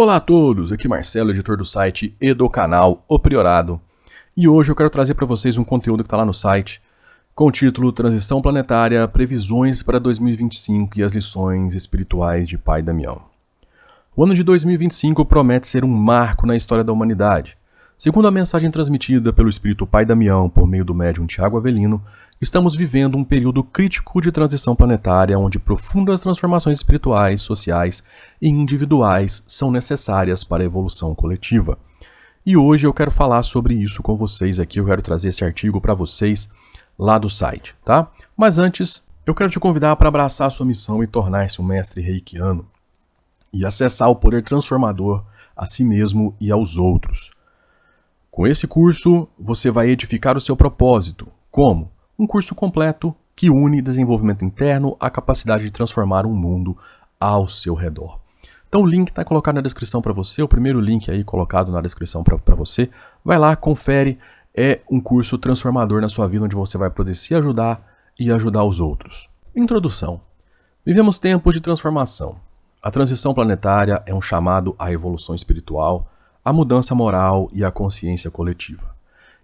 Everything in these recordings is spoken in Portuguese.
Olá a todos, aqui Marcelo, editor do site e do canal O Priorado. E hoje eu quero trazer para vocês um conteúdo que está lá no site com o título Transição Planetária, Previsões para 2025 e as Lições Espirituais de Pai Damião. O ano de 2025 promete ser um marco na história da humanidade. Segundo a mensagem transmitida pelo espírito Pai Damião por meio do médium Tiago Avelino, estamos vivendo um período crítico de transição planetária onde profundas transformações espirituais, sociais e individuais são necessárias para a evolução coletiva. E hoje eu quero falar sobre isso com vocês aqui, eu quero trazer esse artigo para vocês lá do site, tá? Mas antes, eu quero te convidar para abraçar a sua missão e tornar-se um mestre reikiano e acessar o poder transformador a si mesmo e aos outros. Com esse curso, você vai edificar o seu propósito. Como? Um curso completo que une desenvolvimento interno à capacidade de transformar um mundo ao seu redor. Então o link está colocado na descrição para você, o primeiro link aí colocado na descrição para você. Vai lá, confere, é um curso transformador na sua vida onde você vai poder se ajudar e ajudar os outros. Introdução. Vivemos tempos de transformação. A transição planetária é um chamado à evolução espiritual, a mudança moral e a consciência coletiva.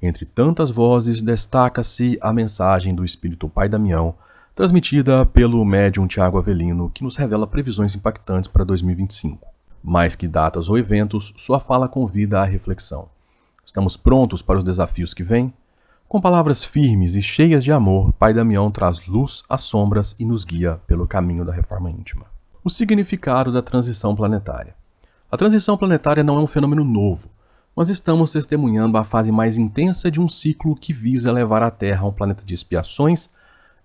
Entre tantas vozes, destaca-se a mensagem do espírito Pai Damião, transmitida pelo médium Tiago Avelino, que nos revela previsões impactantes para 2025. Mais que datas ou eventos, sua fala convida à reflexão. Estamos prontos para os desafios que vêm? Com palavras firmes e cheias de amor, Pai Damião traz luz às sombras e nos guia pelo caminho da reforma íntima. O significado da transição planetária. A transição planetária não é um fenômeno novo, mas estamos testemunhando a fase mais intensa de um ciclo que visa levar a Terra a um planeta de expiações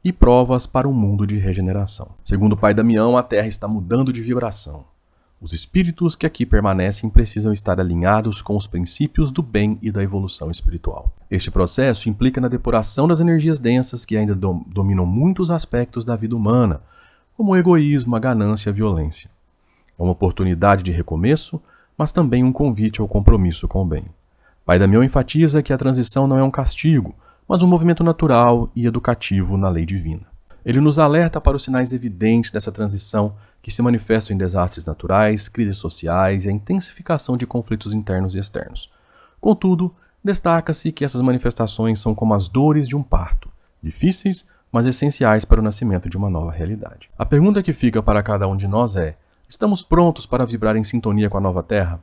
e provas para um mundo de regeneração. Segundo o Pai Damião, a Terra está mudando de vibração. Os espíritos que aqui permanecem precisam estar alinhados com os princípios do bem e da evolução espiritual. Este processo implica na depuração das energias densas que ainda dominam muitos aspectos da vida humana, como o egoísmo, a ganância e a violência. É uma oportunidade de recomeço, mas também um convite ao compromisso com o bem. Pai Damião enfatiza que a transição não é um castigo, mas um movimento natural e educativo na lei divina. Ele nos alerta para os sinais evidentes dessa transição que se manifestam em desastres naturais, crises sociais e a intensificação de conflitos internos e externos. Contudo, destaca-se que essas manifestações são como as dores de um parto, difíceis, mas essenciais para o nascimento de uma nova realidade. A pergunta que fica para cada um de nós é: estamos prontos para vibrar em sintonia com a nova Terra?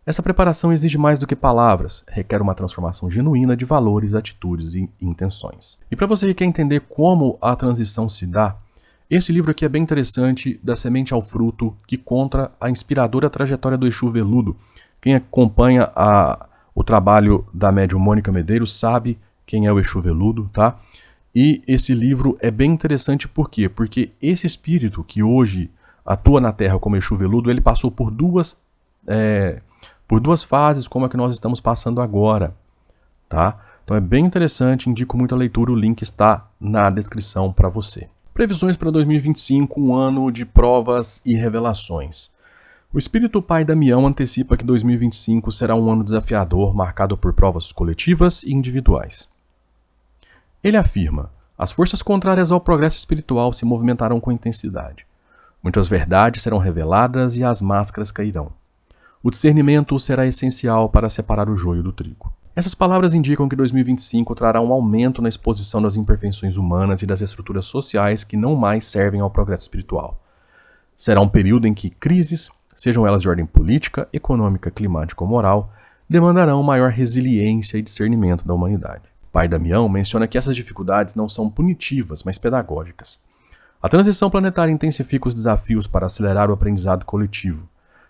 Essa preparação exige mais do que palavras, requer uma transformação genuína de valores, atitudes e intenções. E para você que quer entender como a transição se dá, esse livro aqui é bem interessante, Da Semente ao Fruto, que conta a inspiradora trajetória do Exu Veludo. Quem acompanha o trabalho da médium Mônica Medeiros sabe quem é o Exu Veludo, tá? E esse livro é bem interessante por quê? Porque esse espírito que hoje atua na Terra como Exu Veludo, ele passou por duas fases como a que nós estamos passando agora, tá? Então é bem interessante, indico muito a leitura, o link está na descrição para você. Previsões para 2025, um ano de provas e revelações. O espírito Pai Damião antecipa que 2025 será um ano desafiador, marcado por provas coletivas e individuais. Ele afirma: as forças contrárias ao progresso espiritual se movimentarão com intensidade. Muitas verdades serão reveladas e as máscaras cairão. O discernimento será essencial para separar o joio do trigo. Essas palavras indicam que 2025 trará um aumento na exposição das imperfeições humanas e das estruturas sociais que não mais servem ao progresso espiritual. Será um período em que crises, sejam elas de ordem política, econômica, climática ou moral, demandarão maior resiliência e discernimento da humanidade. Pai Damião menciona que essas dificuldades não são punitivas, mas pedagógicas. A transição planetária intensifica os desafios para acelerar o aprendizado coletivo.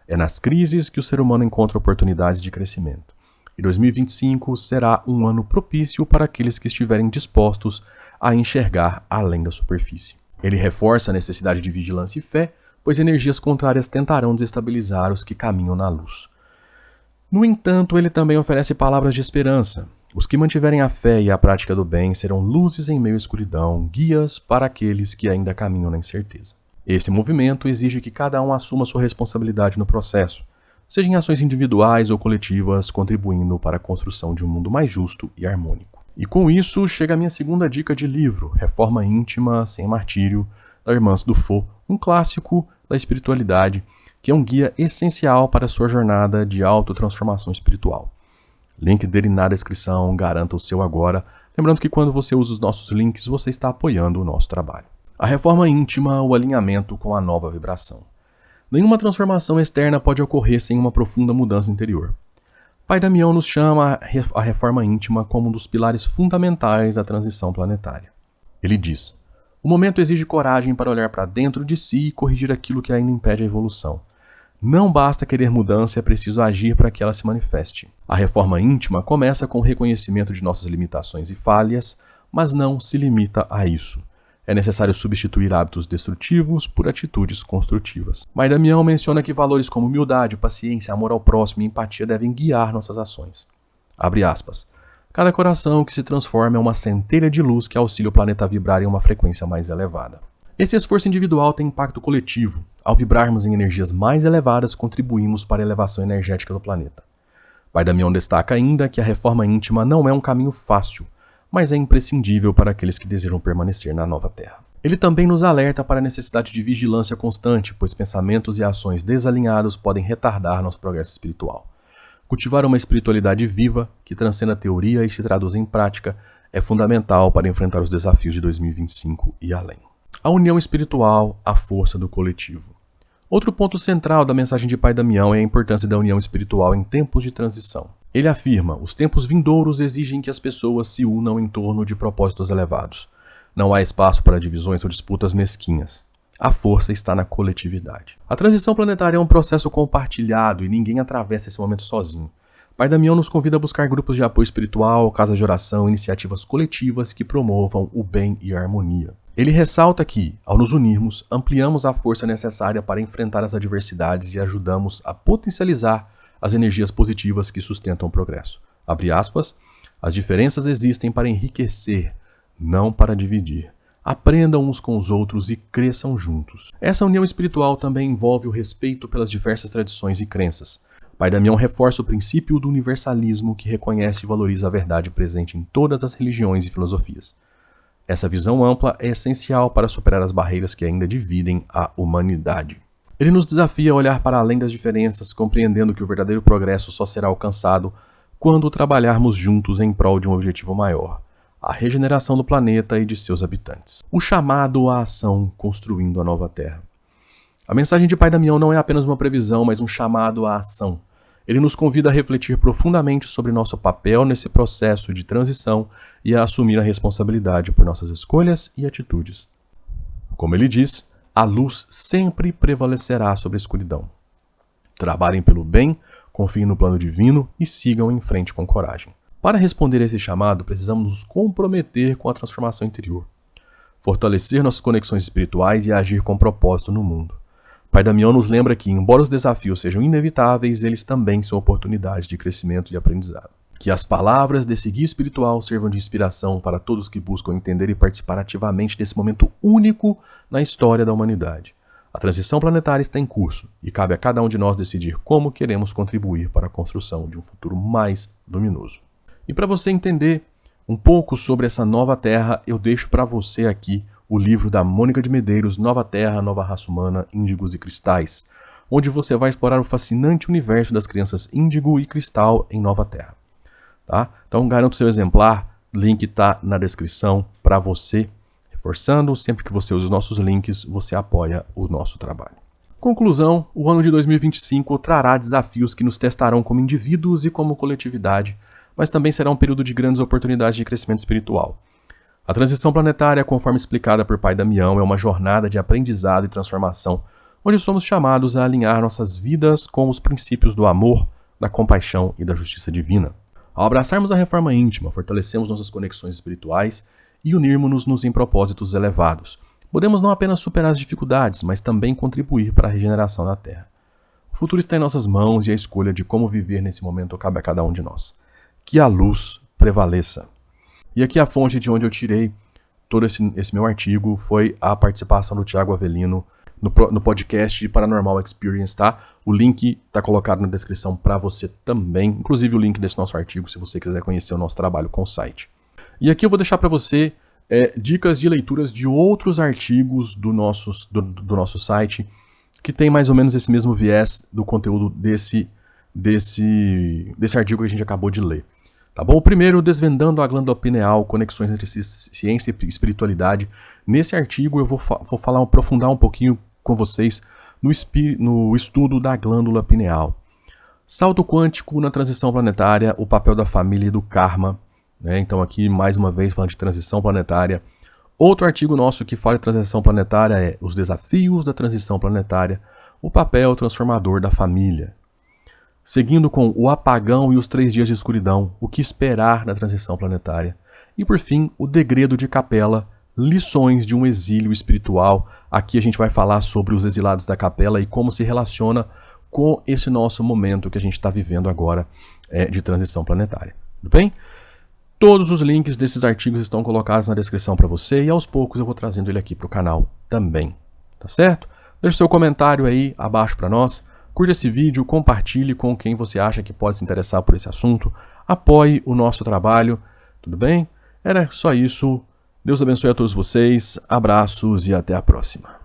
É nas crises que o ser humano encontra oportunidades de crescimento. E 2025 será um ano propício para aqueles que estiverem dispostos a enxergar além da superfície. Ele reforça a necessidade de vigilância e fé, pois energias contrárias tentarão desestabilizar os que caminham na luz. No entanto, ele também oferece palavras de esperança. Os que mantiverem a fé e a prática do bem serão luzes em meio à escuridão, guias para aqueles que ainda caminham na incerteza. Esse movimento exige que cada um assuma sua responsabilidade no processo, seja em ações individuais ou coletivas, contribuindo para a construção de um mundo mais justo e harmônico. E com isso chega a minha segunda dica de livro, Reforma Íntima Sem Martírio, da Irmã Dufaux, um clássico da espiritualidade que é um guia essencial para a sua jornada de autotransformação espiritual. Link dele na descrição, garanta o seu agora. Lembrando que quando você usa os nossos links, você está apoiando o nosso trabalho. A reforma íntima, o alinhamento com a nova vibração. Nenhuma transformação externa pode ocorrer sem uma profunda mudança interior. Pai Damião nos chama a reforma íntima como um dos pilares fundamentais da transição planetária. Ele diz: o momento exige coragem para olhar para dentro de si e corrigir aquilo que ainda impede a evolução. Não basta querer mudança, é preciso agir para que ela se manifeste. A reforma íntima começa com o reconhecimento de nossas limitações e falhas, mas não se limita a isso. É necessário substituir hábitos destrutivos por atitudes construtivas. Pai Damião menciona que valores como humildade, paciência, amor ao próximo e empatia devem guiar nossas ações. Abre aspas. Cada coração que se transforma é uma centelha de luz que auxilia o planeta a vibrar em uma frequência mais elevada. Esse esforço individual tem impacto coletivo. Ao vibrarmos em energias mais elevadas, contribuímos para a elevação energética do planeta. Pai Damião destaca ainda que a reforma íntima não é um caminho fácil, mas é imprescindível para aqueles que desejam permanecer na nova Terra. Ele também nos alerta para a necessidade de vigilância constante, pois pensamentos e ações desalinhados podem retardar nosso progresso espiritual. Cultivar uma espiritualidade viva, que transcenda a teoria e se traduz em prática, é fundamental para enfrentar os desafios de 2025 e além. A união espiritual, a força do coletivo. Outro ponto central da mensagem de Pai Damião é a importância da união espiritual em tempos de transição. Ele afirma: os tempos vindouros exigem que as pessoas se unam em torno de propósitos elevados. Não há espaço para divisões ou disputas mesquinhas. A força está na coletividade. A transição planetária é um processo compartilhado e ninguém atravessa esse momento sozinho. Pai Damião nos convida a buscar grupos de apoio espiritual, casas de oração, iniciativas coletivas que promovam o bem e a harmonia. Ele ressalta que, ao nos unirmos, ampliamos a força necessária para enfrentar as adversidades e ajudamos a potencializar as energias positivas que sustentam o progresso. Abre aspas, as diferenças existem para enriquecer, não para dividir. Aprendam uns com os outros e cresçam juntos. Essa união espiritual também envolve o respeito pelas diversas tradições e crenças. Pai Damião reforça o princípio do universalismo que reconhece e valoriza a verdade presente em todas as religiões e filosofias. Essa visão ampla é essencial para superar as barreiras que ainda dividem a humanidade. Ele nos desafia a olhar para além das diferenças, compreendendo que o verdadeiro progresso só será alcançado quando trabalharmos juntos em prol de um objetivo maior, a regeneração do planeta e de seus habitantes. O chamado à ação construindo a nova Terra. A mensagem de Pai Damião não é apenas uma previsão, mas um chamado à ação. Ele nos convida a refletir profundamente sobre nosso papel nesse processo de transição e a assumir a responsabilidade por nossas escolhas e atitudes. Como ele diz, a luz sempre prevalecerá sobre a escuridão. Trabalhem pelo bem, confiem no plano divino e sigam em frente com coragem. Para responder a esse chamado, precisamos nos comprometer com a transformação interior, fortalecer nossas conexões espirituais e agir com propósito no mundo. Pai Damião nos lembra que, embora os desafios sejam inevitáveis, eles também são oportunidades de crescimento e aprendizado. Que as palavras desse guia espiritual sirvam de inspiração para todos que buscam entender e participar ativamente desse momento único na história da humanidade. A transição planetária está em curso e cabe a cada um de nós decidir como queremos contribuir para a construção de um futuro mais luminoso. E para você entender um pouco sobre essa nova Terra, eu deixo para você aqui o livro da Mônica de Medeiros, Nova Terra, Nova Raça Humana, Índigos e Cristais, onde você vai explorar o fascinante universo das crianças índigo e cristal em Nova Terra. Tá? Então garanta o seu exemplar, link está na descrição para você. Reforçando, sempre que você usa os nossos links, você apoia o nosso trabalho. Conclusão, o ano de 2025 trará desafios que nos testarão como indivíduos e como coletividade, mas também será um período de grandes oportunidades de crescimento espiritual. A transição planetária, conforme explicada por Pai Damião, é uma jornada de aprendizado e transformação, onde somos chamados a alinhar nossas vidas com os princípios do amor, da compaixão e da justiça divina. Ao abraçarmos a reforma íntima, fortalecemos nossas conexões espirituais e unirmos-nos em propósitos elevados. Podemos não apenas superar as dificuldades, mas também contribuir para a regeneração da Terra. O futuro está em nossas mãos e a escolha de como viver nesse momento cabe a cada um de nós. Que a luz prevaleça. E aqui a fonte de onde eu tirei todo esse meu artigo foi a participação do Thiago Avelino no podcast Paranormal Experience, tá? O link tá colocado na descrição para você também, inclusive o link desse nosso artigo, se você quiser conhecer o nosso trabalho com o site. E aqui eu vou deixar para você dicas de leituras de outros artigos do nosso site, que tem mais ou menos esse mesmo viés do conteúdo desse artigo que a gente acabou de ler. Tá bom? O primeiro, desvendando a glândula pineal, conexões entre ciência e espiritualidade. Nesse artigo eu vou aprofundar um pouquinho com vocês no estudo da glândula pineal. Salto quântico na transição planetária, o papel da família e do karma. Né? Então aqui, mais uma vez, falando de transição planetária. Outro artigo nosso que fala de transição planetária é os desafios da transição planetária, o papel transformador da família. Seguindo com o apagão e os 3 dias de escuridão, o que esperar na transição planetária. E por fim, o degredo de Capela, lições de um exílio espiritual. Aqui a gente vai falar sobre os exilados da Capela e como se relaciona com esse nosso momento que a gente está vivendo agora de transição planetária. Tudo bem? Todos os links desses artigos estão colocados na descrição para você e aos poucos eu vou trazendo ele aqui para o canal também. Tá certo? Deixe seu comentário aí abaixo para nós. Curta esse vídeo, compartilhe com quem você acha que pode se interessar por esse assunto. Apoie o nosso trabalho. Tudo bem? Era só isso. Deus abençoe a todos vocês. Abraços e até a próxima.